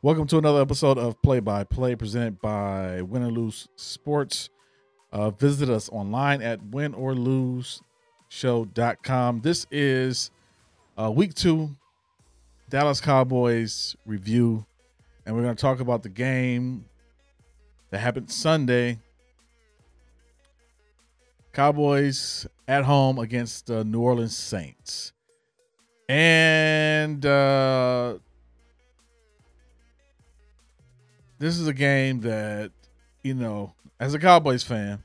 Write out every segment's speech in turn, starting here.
Welcome to another episode of Play by Play presented by Win or Lose Sports. Visit us online at winorloseshow.com. This is week 2 Dallas Cowboys review, and we're going to talk about the game that happened Sunday. Cowboys at home against the New Orleans Saints. And this is a game that, as a Cowboys fan,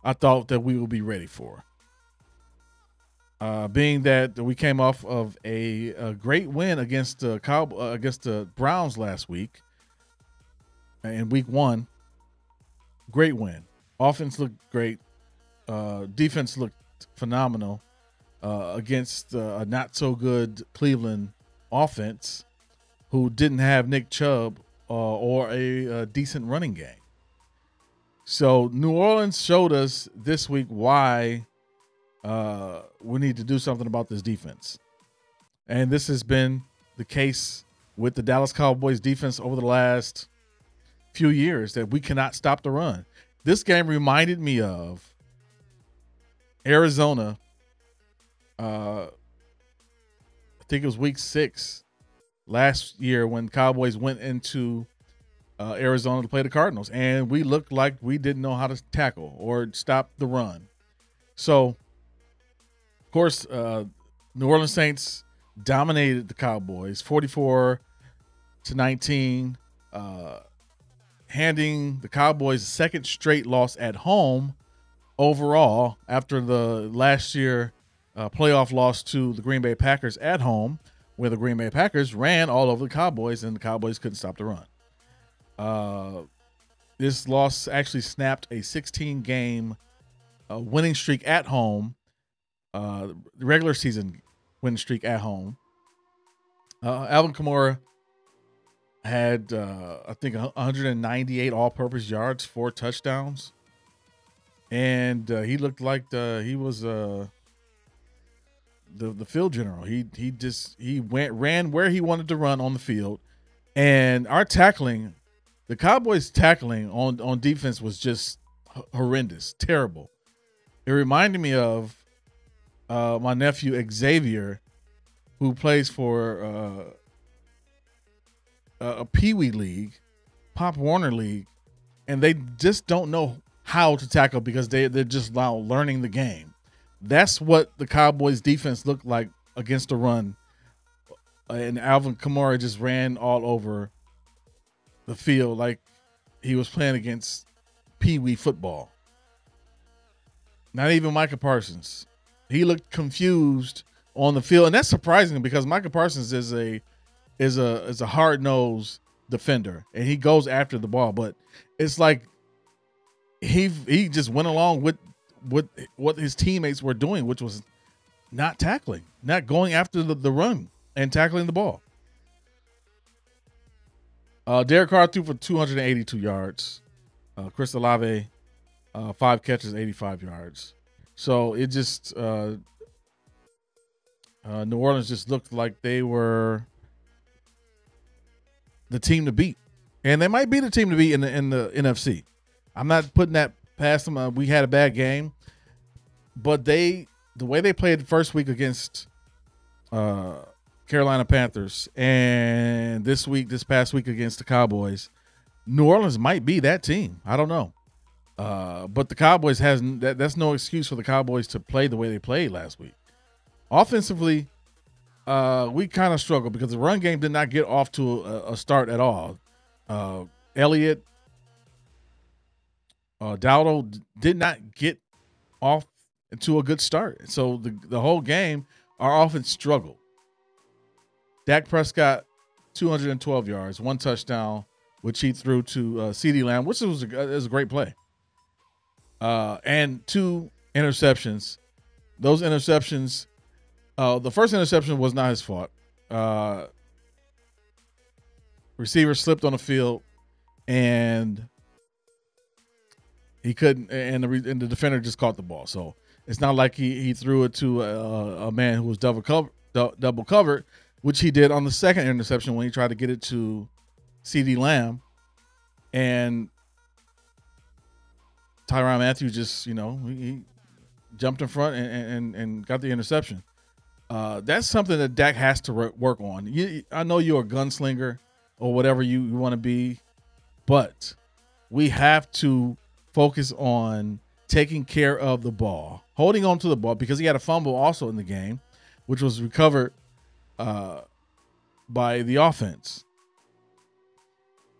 I thought that we would be ready for. Being that we came off of a great win against the Browns last week in week 1. Great win. Offense looked great. Defense looked phenomenal against a not-so-good Cleveland offense who didn't have Nick Chubb or a decent running game. So New Orleans showed us this week why we need to do something about this defense. And this has been the case with the Dallas Cowboys defense over the last few years, that we cannot stop the run. This game reminded me of Arizona. I think it was week 6 last year when Cowboys went into Arizona to play the Cardinals, and we looked like we didn't know how to tackle or stop the run. So, of course, New Orleans Saints dominated the Cowboys 44-19, handing the Cowboys a second straight loss at home overall after the last year playoff loss to the Green Bay Packers at home, where the Green Bay Packers ran all over the Cowboys and the Cowboys couldn't stop the run. This loss actually snapped a 16-game winning streak at home, the regular season winning streak at home. Alvin Kamara had, I think, 198 all-purpose yards, 4 touchdowns. And he looked like he was the field general. He ran where he wanted to run on the field. And our tackling, the Cowboys tackling on defense was just horrendous, terrible. It reminded me of my nephew Xavier, who plays for a Pee Wee league, Pop Warner League, and they just don't know how to tackle because they're just now learning the game. That's what the Cowboys defense looked like against the run. And Alvin Kamara just ran all over the field like he was playing against Pee Wee football. Not even Micah Parsons. He looked confused on the field, and that's surprising because Micah Parsons is a hard-nosed defender, and he goes after the ball. But it's like he just went along with what his teammates were doing, which was not tackling, not going after the run and tackling the ball. Derek Carr threw for 282 yards. Chris Olave, 5 catches, 85 yards. So it just New Orleans just looked like they were the team to beat, and they might be the team to beat in the NFC. I'm not putting that past them. We had a bad game, but the way they played the first week against Carolina Panthers, and this past week against the Cowboys, New Orleans might be that team. I don't know, but the Cowboys that's no excuse for the Cowboys to play the way they played last week. Offensively, we kind of struggled because the run game did not get off to a start at all. Elliott, Dowdle did not get off to a good start. So the whole game, our offense struggled. Dak Prescott, 212 yards, 1 touchdown, which he threw to CeeDee Lamb, which was a great play. And 2 interceptions. Those interceptions, the first interception was not his fault. Receiver slipped on the field, and he couldn't, and the defender just caught the ball. So it's not like he threw it to a man who was double covered. which he did on the second interception when he tried to get it to CeeDee Lamb. And Tyrann Mathieu just, he jumped in front and got the interception. That's something that Dak has to work on. I know you're a gunslinger or whatever you want to be, but we have to focus on taking care of the ball, holding on to the ball, because he had a fumble also in the game, which was recovered by the offense.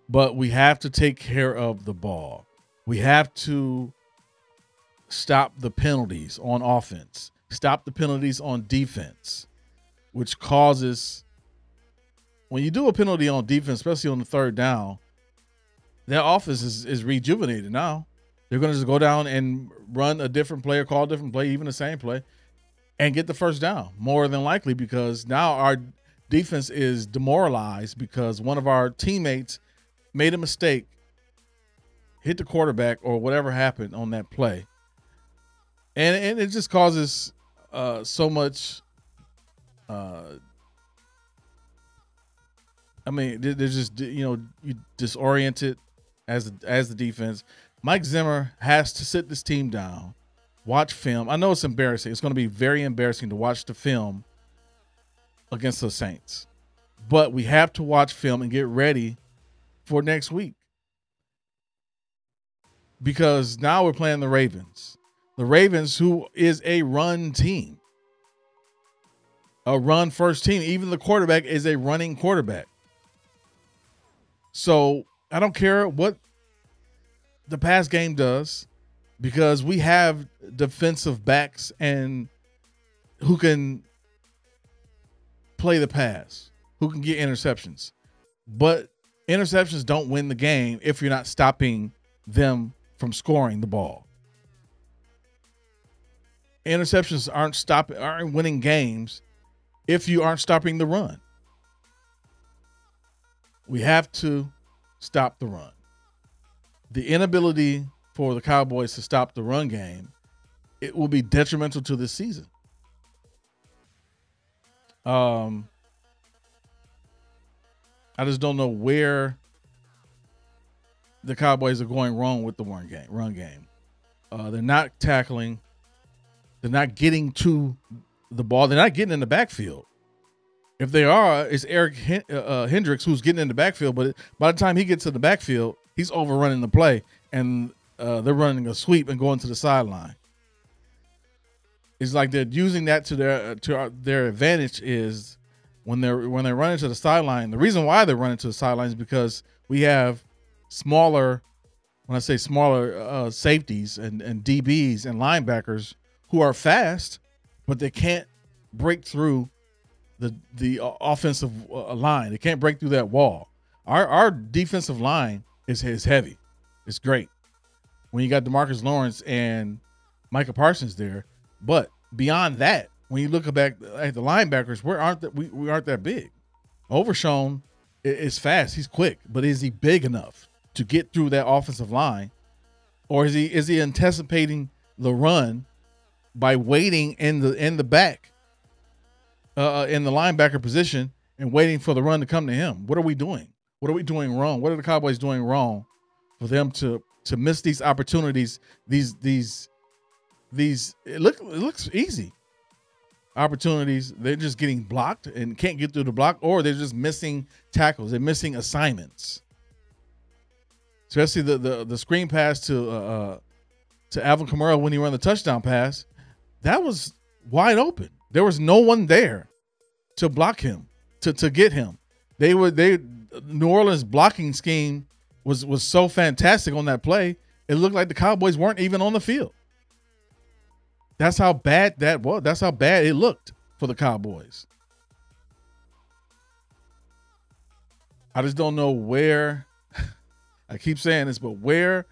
But we have to take care of the ball. We have to stop the penalties on offense, stop the penalties on defense, which causes, when you do a penalty on defense, especially on the third down, their offense is rejuvenated now. They're going to just go down and run a different play or call a different play, even the same play, and get the first down, more than likely, because now our defense is demoralized because one of our teammates made a mistake, hit the quarterback, or whatever happened on that play. And it just causes so much. They're just, you disoriented as the defense. Mike Zimmer has to sit this team down, watch film. I know it's embarrassing. It's going to be very embarrassing to watch the film against the Saints, but we have to watch film and get ready for next week, because now we're playing the Ravens. The Ravens, who is a run team, a run first team. Even the quarterback is a running quarterback. So I don't care what the pass game does, because we have defensive backs and who can play the pass, who can get interceptions. But interceptions don't win the game if you're not stopping them from scoring the ball. Interceptions aren't winning games if you aren't stopping the run. We have to stop the run. The inability for the Cowboys to stop the run game, it will be detrimental to this season. I just don't know where the Cowboys are going wrong with the run game. They're not tackling. They're not getting to the ball. They're not getting in the backfield. If they are, it's Eric Hendricks who's getting in the backfield. But by the time he gets to the backfield, he's overrunning the play, and they're running a sweep and going to the sideline. It's like they're using that to their advantage. Is when they're running to the sideline. The reason why they're running to the sideline is because we have smaller, when I say smaller, safeties and DBs and linebackers who are fast, but they can't break through the offensive line. They can't break through that wall. Our defensive line is heavy. It's great when you got DeMarcus Lawrence and Micah Parsons there, but beyond that, when you look back at the linebackers, we aren't that big. Overshown is fast. He's quick, but is he big enough to get through that offensive line, or is he anticipating the run by waiting in the back, in the linebacker position, and waiting for the run to come to him? What are we doing? What are we doing wrong? What are the Cowboys doing wrong for them to miss these opportunities? It looks easy. Opportunities, they're just getting blocked and can't get through the block, or they're just missing tackles. They're missing assignments. Especially the screen pass to Alvin Kamara when he ran the touchdown pass, that was wide open. There was no one there to block him, to get him. New Orleans blocking scheme was so fantastic on that play. It looked like the Cowboys weren't even on the field. That's how bad that was. That's how bad it looked for the Cowboys. I just don't know where. I keep saying this, but where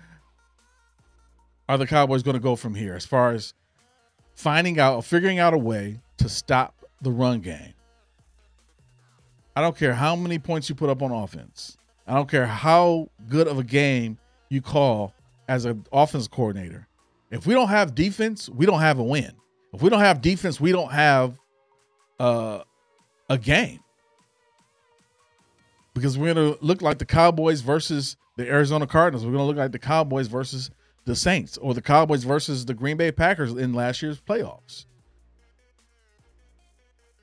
are the Cowboys going to go from here as far as figuring out a way to stop the run game? I don't care how many points you put up on offense. I don't care how good of a game you call as an offense coordinator. If we don't have defense, we don't have a win. If we don't have defense, we don't have a game. because we're going to look like the Cowboys versus the Arizona Cardinals. We're going to look like the Cowboys versus the Saints, or the Cowboys versus the Green Bay Packers in last year's playoffs.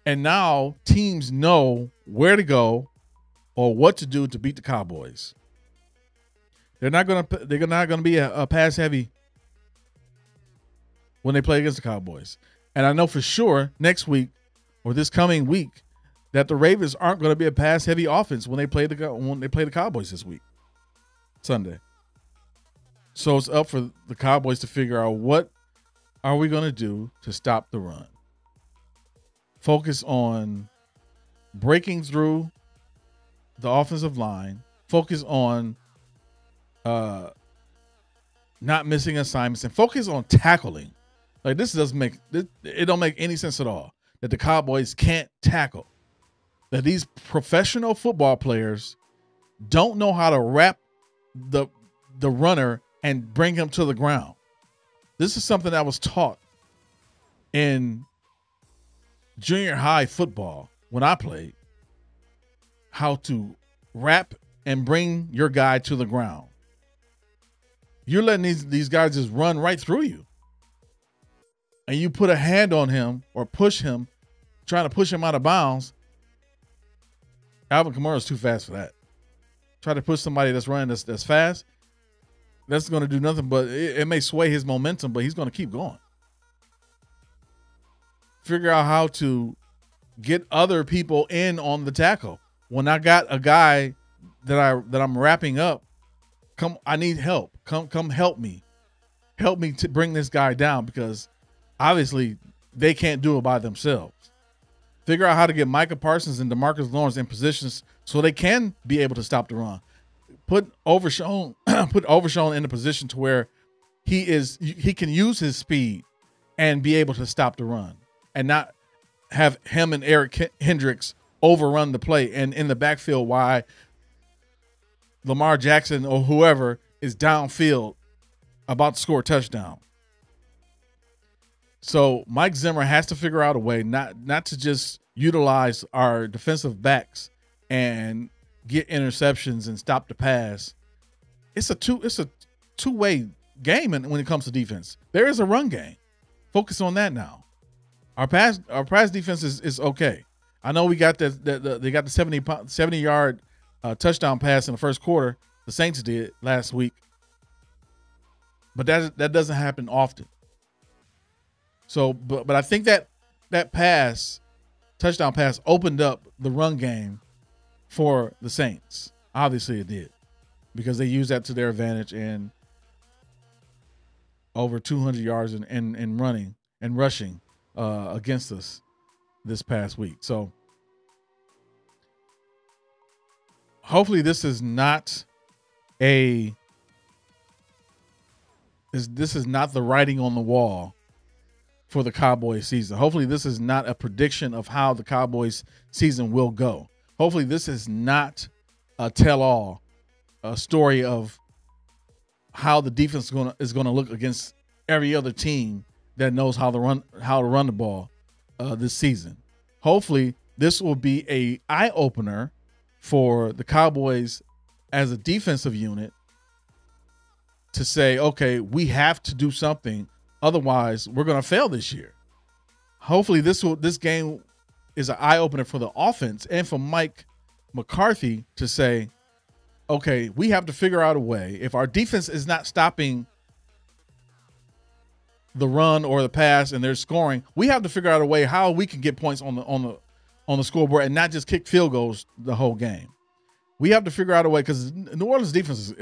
And now teams know where to go or what to do to beat the Cowboys. They're not going to be a pass heavy when they play against the Cowboys. And I know for sure next week or this coming week that the Ravens aren't going to be a pass heavy offense when they play the Cowboys this week, Sunday. So it's up for the Cowboys to figure out what are we going to do to stop the run. Focus on breaking through the offensive line. Focus on not missing assignments, and focus on tackling. Like, this doesn't make it don't make any sense at all that the Cowboys can't tackle. That these professional football players don't know how to wrap the runner and bring him to the ground. This is something that was taught in junior high football when I played, how to wrap and bring your guy to the ground. You're letting these guys just run right through you. And you put a hand on him or push him, trying to push him out of bounds. Alvin Kamara is too fast for that. Try to push somebody that's running that's fast. That's going to do nothing but it may sway his momentum, but he's going to keep going. Figure out how to get other people in on the tackle. When I got a guy that I'm wrapping up, I need help. Come help me. Help me to bring this guy down, because obviously they can't do it by themselves. Figure out how to get Micah Parsons and DeMarcus Lawrence in positions so they can be able to stop the run. Put Overshown in a position to where he can use his speed and be able to stop the run, and not have him and Eric Hendricks overrun the play and in the backfield while Lamar Jackson or whoever is downfield about to score a touchdown. So Mike Zimmer has to figure out a way not to just utilize our defensive backs and get interceptions and stop the pass. It's a two-way game when it comes to defense. There is a run game. Focus on that now. Our pass defense is okay. I know we got they got the 70-yard touchdown pass in the first quarter. The Saints did last week, but that doesn't happen often. So, but I think that touchdown pass opened up the run game for the Saints. Obviously, it did, because they used that to their advantage, and over 200 yards in running and rushing against us this past week. So hopefully this is not the writing on the wall for the Cowboys season. Hopefully this is not a prediction of how the Cowboys season will go. Hopefully this is not a tell-all, a story of how the defense is going to look against every other team that knows how to run the ball this season. Hopefully this will be a eye-opener for the Cowboys as a defensive unit to say, okay, we have to do something, otherwise we're going to fail this year. Hopefully this game is an eye-opener for the offense and for Mike McCarthy to say, okay, we have to figure out a way. If our defense is not stopping the run or the pass and they're scoring, we have to figure out a way how we can get points on the scoreboard and not just kick field goals the whole game. We have to figure out a way, because New Orleans defense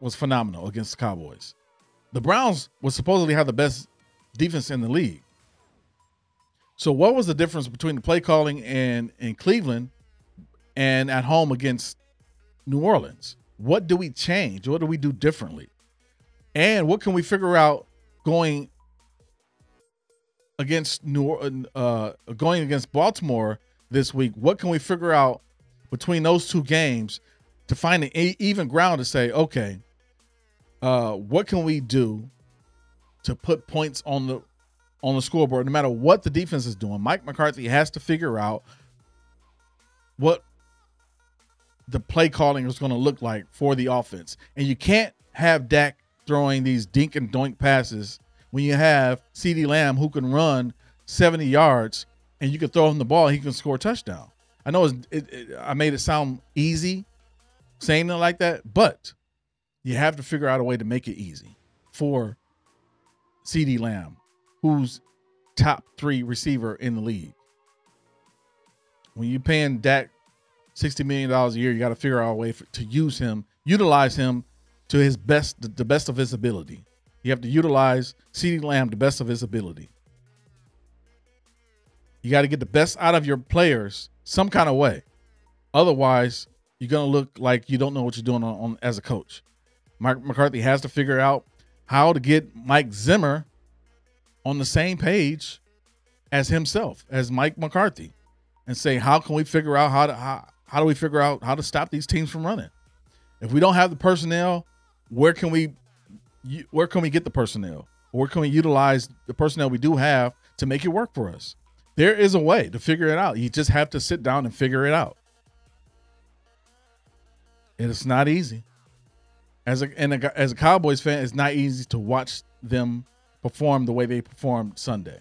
was phenomenal against the Cowboys. The Browns was supposedly have the best defense in the league. So what was the difference between the play calling in Cleveland and at home against New Orleans? What do we change? What do we do differently? And what can we figure out going against going against Baltimore this week? What can we figure out between those two games to find an even ground to say, okay, what can we do to put points on the scoreboard, no matter what the defense is doing? Mike McCarthy has to figure out what the play calling is going to look like for the offense. And you can't have Dak throwing these dink and doink passes when you have CeeDee Lamb who can run 70 yards and you can throw him the ball and he can score a touchdown. I know I made it sound easy saying it like that, but you have to figure out a way to make it easy for CeeDee Lamb, who's top 3 receiver in the league. When you're paying Dak $60 million a year, you got to figure out a way to utilize him to his best, the best of his ability. You have to utilize CeeDee Lamb the best of his ability. You got to get the best out of your players some kind of way. Otherwise, you're going to look like you don't know what you're doing on as a coach. Mike McCarthy has to figure out how to get Mike Zimmer on the same page as himself, as Mike McCarthy, and say, how can we figure out how do we figure out how to stop these teams from running? If we don't have the personnel, where can we get the personnel? Where can we utilize the personnel we do have to make it work for us? There is a way to figure it out. You just have to sit down and figure it out. And it's not easy. As a Cowboys fan, it's not easy to watch them perform the way they performed Sunday.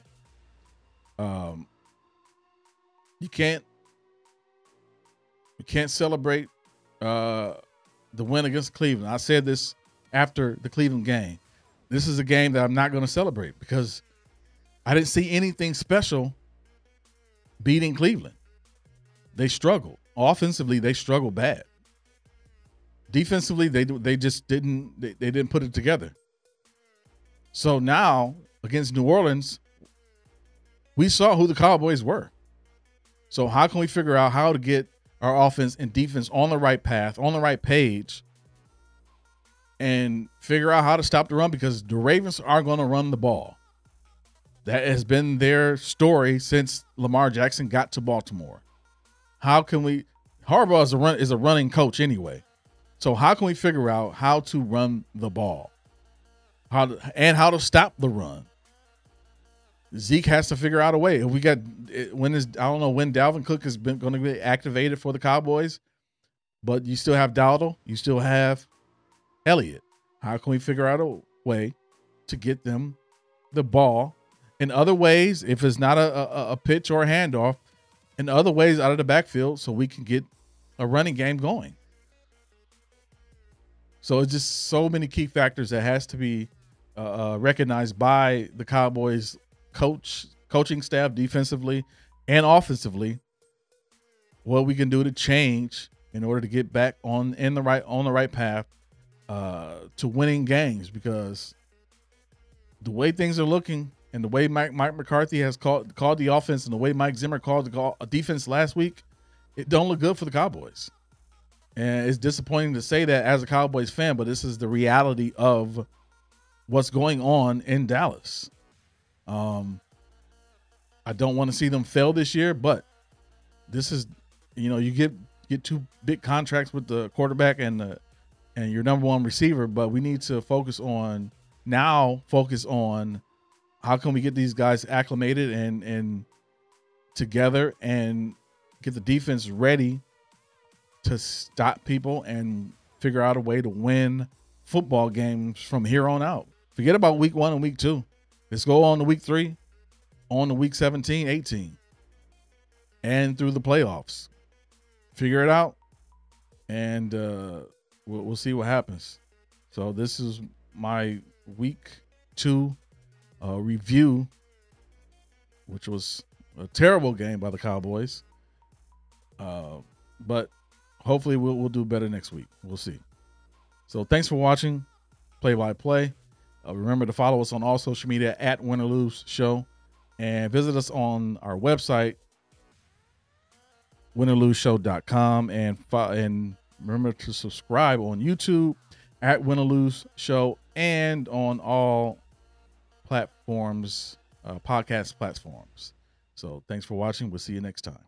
You can't celebrate the win against Cleveland. I said this after the Cleveland game. This is a game that I'm not going to celebrate because I didn't see anything special beating Cleveland. They struggled. Offensively, they struggled bad. Defensively, they just didn't put it together. So now against New Orleans, we saw who the Cowboys were. So how can we figure out how to get our offense and defense on the right path, on the right page, and figure out how to stop the run, because the Ravens are going to run the ball. That has been their story since Lamar Jackson got to Baltimore. How can we – Harbaugh is a running coach anyway. So how can we figure out how to run the ball, how to stop the run? Zeke has to figure out a way. If we got I don't know when Dalvin Cook is going to be activated for the Cowboys, but you still have Dowdle, you still have Elliott. How can we figure out a way to get them the ball in other ways? If it's not a pitch or a handoff, in other ways out of the backfield, so we can get a running game going. So it's just so many key factors that has to be recognized by the Cowboys coaching staff, defensively and offensively, what we can do to change in order to get back on the right path to winning games. Because the way things are looking and the way Mike McCarthy has called the offense and the way Mike Zimmer called the defense last week, it don't look good for the Cowboys. And it's disappointing to say that as a Cowboys fan, but this is the reality of what's going on in Dallas. I don't want to see them fail this year, but this is, you get 2 big contracts with the quarterback and your number 1 receiver, but we need to focus on how can we get these guys acclimated and together and get the defense ready to stop people and figure out a way to win football games from here on out. Forget about week 1 and week 2. Let's go on to week 3, on to week 17, 18, and through the playoffs. Figure it out, and we'll see what happens. So this is my week 2 review, which was a terrible game by the Cowboys. But hopefully we'll do better next week. We'll see. So thanks for watching Play by Play. Remember to follow us on all social media at Win or Lose Show, and visit us on our website, winorloseshow.com, and remember to subscribe on YouTube at Win or Lose Show and on all platforms, podcast platforms. So thanks for watching. We'll see you next time.